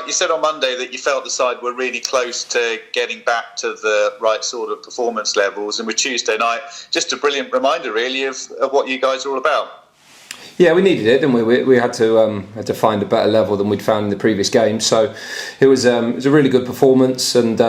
You said on Monday that you felt the side were really close to getting back to the right sort of performance levels, and with Tuesday night, just a brilliant reminder, really, of what you guys are all about. Yeah, we needed it, didn't we? We had to find a better level than we'd found in the previous game. So it was a really good performance, and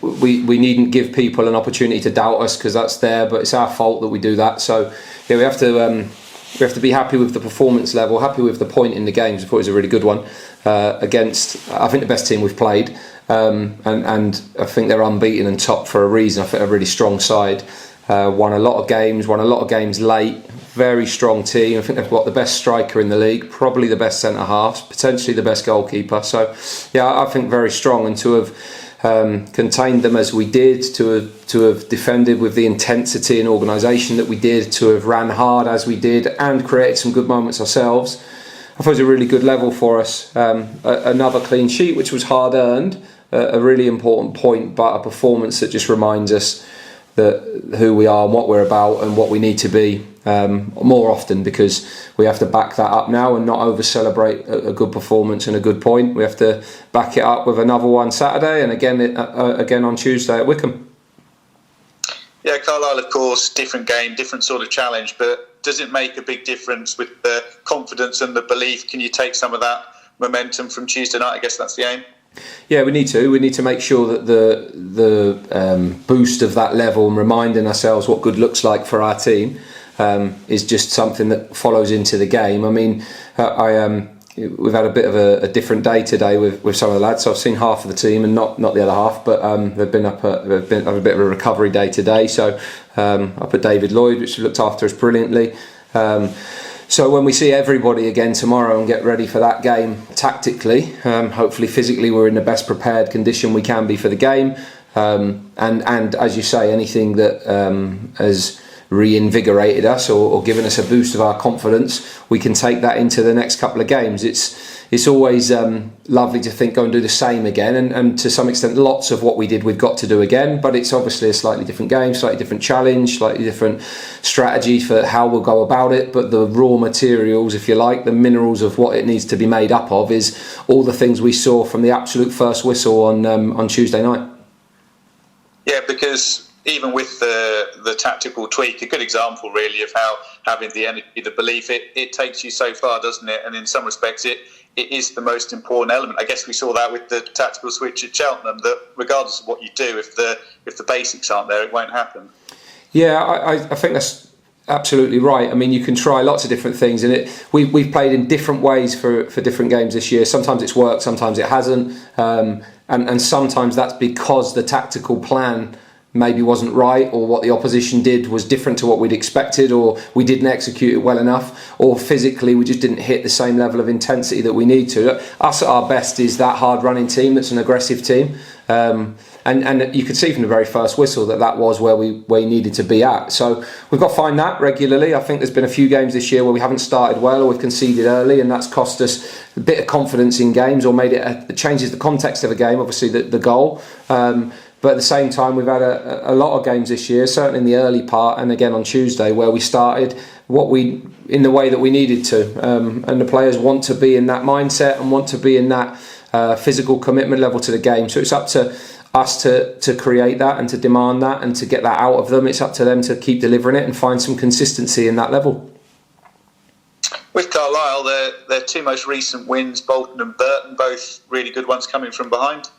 we needn't give people an opportunity to doubt us, because that's there, but it's our fault that we do that. So yeah, we have to be happy with the performance level, happy with the point in the games. I thought it was a really good one against, I think, the best team we've played, and I think they're unbeaten and top for a reason. I think they're a really strong side. Won a lot of games late. Very strong team. I think they've got the best striker in the league, probably the best centre halves, potentially the best goalkeeper. So yeah, I think very strong, and to have contained them as we did, to have defended with the intensity and organisation that we did, to have ran hard as we did, and created some good moments ourselves, I thought it was a really good level for us. Another clean sheet, which was hard earned, a really important point, but a performance that just reminds us that who we are and what we're about and what we need to be more often, because we have to back that up now and not over celebrate a good performance and a good point. We have to back it up with another one Saturday, and again on Tuesday at Wycombe. Yeah, Carlisle, of course, different game, different sort of challenge, but does it make a big difference with the confidence and the belief? Can you take some of that momentum from Tuesday night? I guess that's the aim. Yeah, we need to make sure that the boost of that level and reminding ourselves what good looks like for our team is just something that follows into the game. I mean, we've had a bit of a different day today with some of the lads. So I've seen half of the team and not the other half, but they've been have a bit of a recovery day today. So up at David Lloyd, which looked after us brilliantly. So when we see everybody again tomorrow and get ready for that game tactically, hopefully physically we're in the best prepared condition we can be for the game, and as you say, anything that has reinvigorated us or given us a boost of our confidence, we can take that into the next couple of games. It's always lovely to think go and do the same again, and to some extent lots of what we did we've got to do again, but it's obviously a slightly different game, slightly different challenge, slightly different strategy for how we'll go about it, but the raw materials, if you like, the minerals of what it needs to be made up of is all the things we saw from the absolute first whistle on Tuesday night. Yeah, because even with the tactical tweak, a good example really of how having the energy, the belief, it takes you so far, doesn't it? And in some respects it is the most important element. I guess we saw that with the tactical switch at Cheltenham, that regardless of what you do, if the basics aren't there, it won't happen. Yeah, I think that's absolutely right. I mean, you can try lots of different things, and we've played in different ways for different games this year. Sometimes it's worked, sometimes it hasn't, and sometimes that's because the tactical plan maybe wasn't right, or what the opposition did was different to what we'd expected, or we didn't execute it well enough, or physically we just didn't hit the same level of intensity that we need to. Us at our best is that hard running team that's an aggressive team, and you could see from the very first whistle that was where we needed to be at. So we've got to find that regularly. I think there's been a few games this year where we haven't started well, or we've conceded early, and that's cost us a bit of confidence in games, or made it changes the context of a game, obviously the goal. But at the same time, we've had a lot of games this year, certainly in the early part, and again on Tuesday, where we started in the way that we needed to. And the players want to be in that mindset and want to be in that physical commitment level to the game. So it's up to us to create that and to demand that and to get that out of them. It's up to them to keep delivering it and find some consistency in that level. With Carlisle, their two most recent wins, Bolton and Burton, both really good ones coming from behind.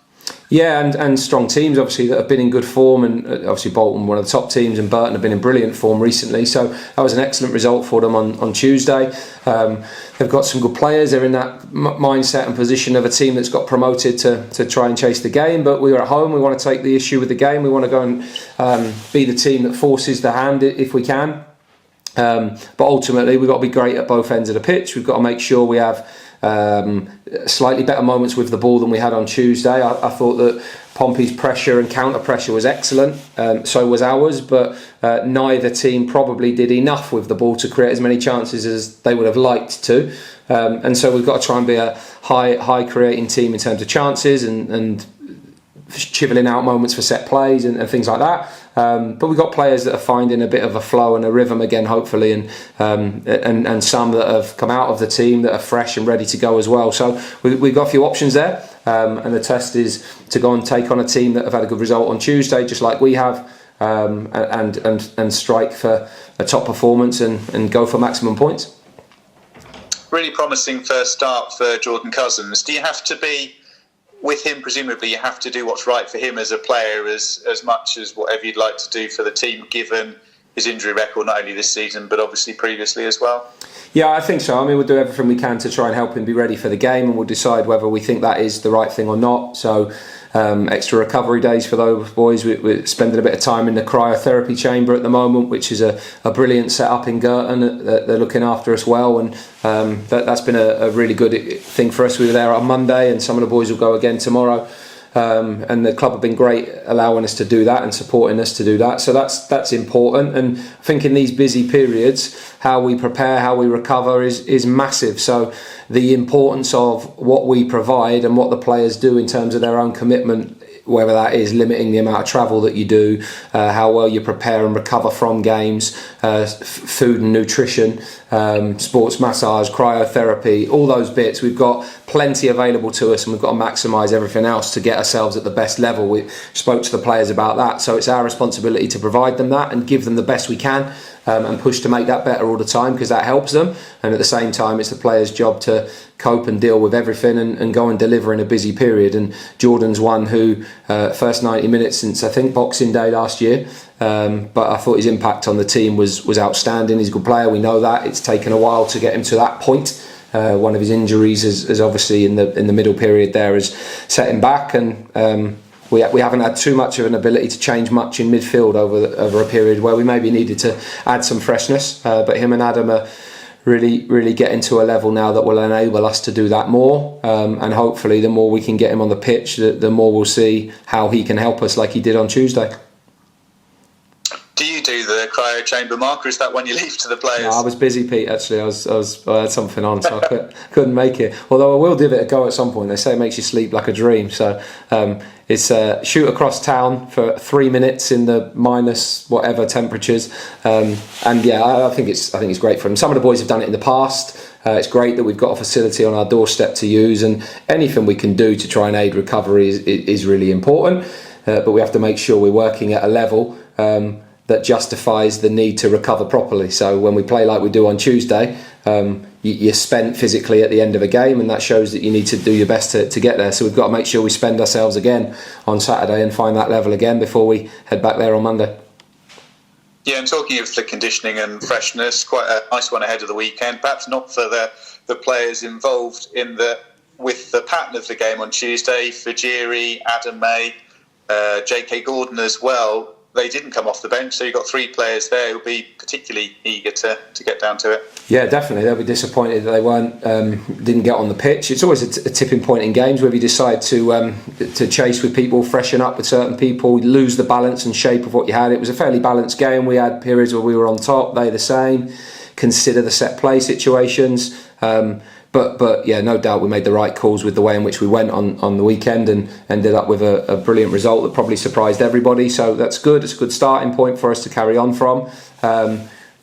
Yeah, and strong teams obviously that have been in good form, and obviously Bolton, one of the top teams, and Burton have been in brilliant form recently, so that was an excellent result for them on Tuesday. They've got some good players. They're in that mindset and position of a team that's got promoted to try and chase the game, but we are at home. We want to take the issue with the game. We want to go and be the team that forces the hand if we can, but ultimately we've got to be great at both ends of the pitch. We've got to make sure we have slightly better moments with the ball than we had on Tuesday. I thought that Pompey's pressure and counter pressure was excellent, so was ours, but neither team probably did enough with the ball to create as many chances as they would have liked to, and so we've got to try and be a high creating team in terms of chances and chiveling out moments for set plays and things like that. But we've got players that are finding a bit of a flow and a rhythm again, hopefully, and some that have come out of the team that are fresh and ready to go as well. So we've got a few options there, and the test is to go and take on a team that have had a good result on Tuesday, just like we have, and strike for a top performance and go for maximum points. Really promising first start for Jordan Cousins. Do you have to be with him? Presumably you have to do what's right for him as a player as much as whatever you'd like to do for the team, given his injury record, not only this season but obviously previously as well. Yeah, I think so. I mean, we'll do everything we can to try and help him be ready for the game, and we'll decide whether we think that is the right thing or not. So extra recovery days for those boys. We're spending a bit of time in the cryotherapy chamber at the moment, which is a brilliant setup in Girton. They're looking after us well, and that's been a really good thing for us. We were there on Monday, and some of the boys will go again tomorrow. And the club have been great allowing us to do that and supporting us to do that. So that's important. And I think in these busy periods, how we prepare, how we recover is massive. So the importance of what we provide and what the players do in terms of their own commitment, whether that is limiting the amount of travel that you do, how well you prepare and recover from games, food and nutrition, sports massage, cryotherapy, all those bits. We've got plenty available to us, and we've got to maximise everything else to get ourselves at the best level. We spoke to the players about that, so it's our responsibility to provide them that and give them the best we can, and push to make that better all the time, because that helps them. And at the same time, it's the players' job to cope and deal with everything and go and deliver in a busy period. And Jordan's one who first 90 minutes since I think Boxing Day last year, but I thought his impact on the team was outstanding. He's a good player, we know that. It's taken a while to get him to that point. One of his injuries is obviously in the middle period there has set him back, and we haven't had too much of an ability to change much in midfield over a period where we maybe needed to add some freshness. But him and Adam are really getting to a level now that will enable us to do that more. And hopefully the more we can get him on the pitch, the more we'll see how he can help us like he did on Tuesday. Do you do the cryo chamber, Mark, or is that one you leave to the players? No, I was busy, Pete, actually. I had something on, so I couldn't make it. Although I will give it a go at some point. They say it makes you sleep like a dream. So it's shoot across town for 3 minutes in the minus whatever temperatures. And yeah, I think it's great for them. Some of the boys have done it in the past. It's great that we've got a facility on our doorstep to use, and anything we can do to try and aid recovery is really important. But we have to make sure we're working at a level that justifies the need to recover properly. So when we play like we do on Tuesday, you're spent physically at the end of a game, and that shows that you need to do your best to get there. So we've got to make sure we spend ourselves again on Saturday and find that level again before we head back there on Monday. Yeah, and talking of the conditioning and freshness, quite a nice one ahead of the weekend. Perhaps not for the players involved with the pattern of the game on Tuesday. Fajiri, Adam May, J.K. Gordon as well. They didn't come off the bench, so you've got 3 players there who'll be particularly eager to get down to it. Yeah, definitely. They'll be disappointed that they didn't get on the pitch. It's always a tipping point in games where you decide to chase with people, freshen up with certain people, lose the balance and shape of what you had. It was a fairly balanced game. We had periods where we were on top, they the same. Consider the set play situations. But yeah, no doubt we made the right calls with the way in which we went on the weekend, and ended up with a brilliant result that probably surprised everybody. So that's good. It's a good starting point for us to carry on from.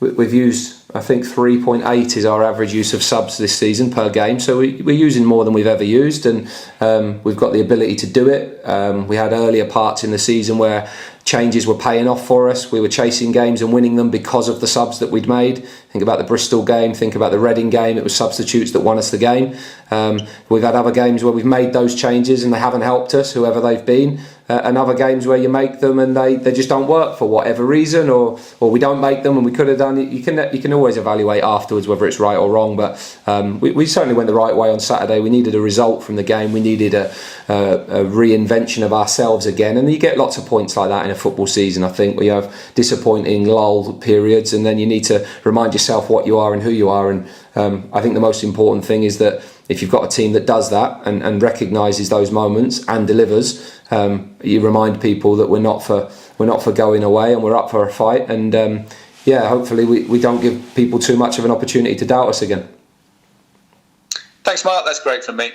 We've used, I think 3.8 is our average use of subs this season per game. So we're using more than we've ever used, and we've got the ability to do it. We had earlier parts in the season where changes were paying off for us. We were chasing games and winning them because of the subs that we'd made. Think about the Bristol game, think about the Reading game. It was substitutes that won us the game. We've had other games where we've made those changes and they haven't helped us, whoever they've been. And other games where you make them and they just don't work for whatever reason, or we don't make them and we could have done it. You can always evaluate afterwards whether it's right or wrong, but we certainly went the right way on Saturday. We needed a result from the game. We needed a reinvention of ourselves again, and you get lots of points like that in a football season. I think we have disappointing lull periods, and then you need to remind yourself what you are and who you are. And I think the most important thing is that if you've got a team that does that and recognises those moments and delivers, you remind people that we're not for going away, and we're up for a fight. And hopefully we don't give people too much of an opportunity to doubt us again. Thanks, Mark. That's great from me.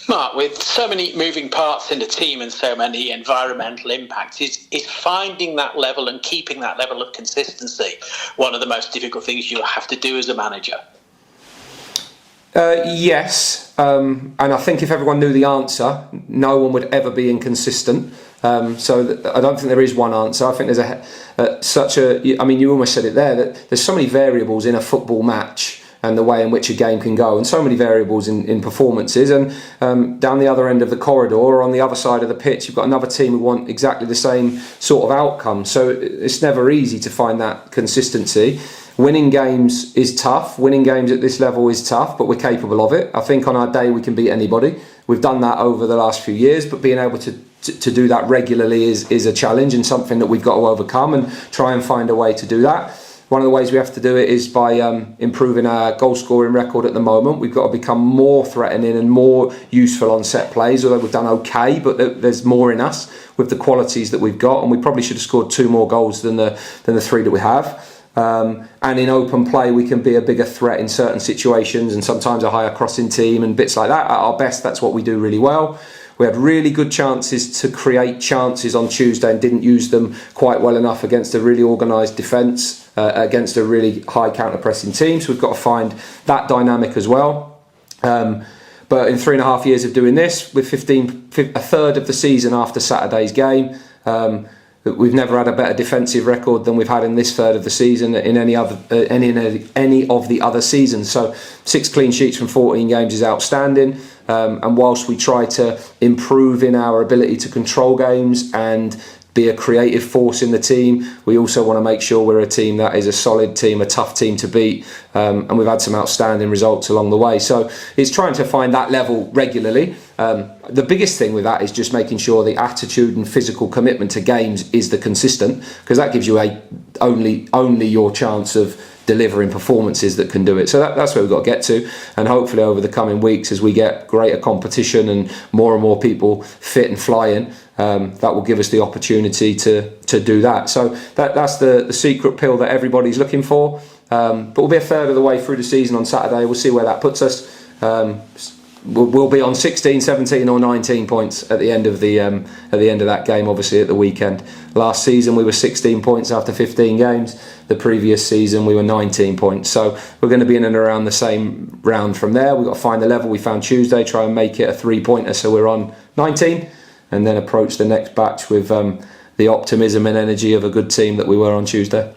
Mark. Mark, with so many moving parts in the team and so many environmental impacts, is finding that level and keeping that level of consistency one of the most difficult things you have to do as a manager? Yes, and I think if everyone knew the answer, no one would ever be inconsistent. So I don't think there is one answer. I think there's I mean, you almost said it there, that there's so many variables in a football match and the way in which a game can go, and so many variables in performances. And down the other end of the corridor, or on the other side of the pitch, you've got another team who want exactly the same sort of outcome. So it's never easy to find that consistency. Winning games is tough. Winning games at this level is tough, but we're capable of it. I think on our day we can beat anybody. We've done that over the last few years, but being able to do that regularly is a challenge and something that we've got to overcome and try and find a way to do that. One of the ways we have to do it is by improving our goal scoring record at the moment. We've got to become more threatening and more useful on set plays, although we've done okay, but there's more in us with the qualities that we've got, and we probably should have scored 2 more goals than the 3 that we have. And in open play we can be a bigger threat in certain situations, and sometimes a higher crossing team and bits like that. At our best, that's what we do really well. We had really good chances to create chances on Tuesday and didn't use them quite well enough against a really organised defence, against a really high counter-pressing team. So we've got to find that dynamic as well. But in 3.5 years of doing this, with a third of the season after Saturday's game, we've never had a better defensive record than we've had in this third of the season in any of the other seasons. So 6 clean sheets from 14 games is outstanding. And whilst we try to improve in our ability to control games and be a creative force in the team, we also want to make sure we're a team that is a solid team, a tough team to beat, and we've had some outstanding results along the way. So it's trying to find that level regularly. The biggest thing with that is just making sure the attitude and physical commitment to games is the consistent, because that gives you only your chance of delivering performances that can do it. So that's where we've got to get to, and hopefully over the coming weeks, as we get greater competition and more people fit and flying, that will give us the opportunity to do that. So that's the secret pill that everybody's looking for. But we'll be a third of the way through the season on Saturday. We'll see where that puts us. We'll be on 16, 17 or 19 points at the end of that game, obviously at the weekend. Last season we were 16 points after 15 games. The previous season we were 19 points. So we're going to be in and around the same round from there. We've got to find the level we found Tuesday, try and make it a 3-pointer so we're on 19, and then approach the next batch with the optimism and energy of a good team that we were on Tuesday.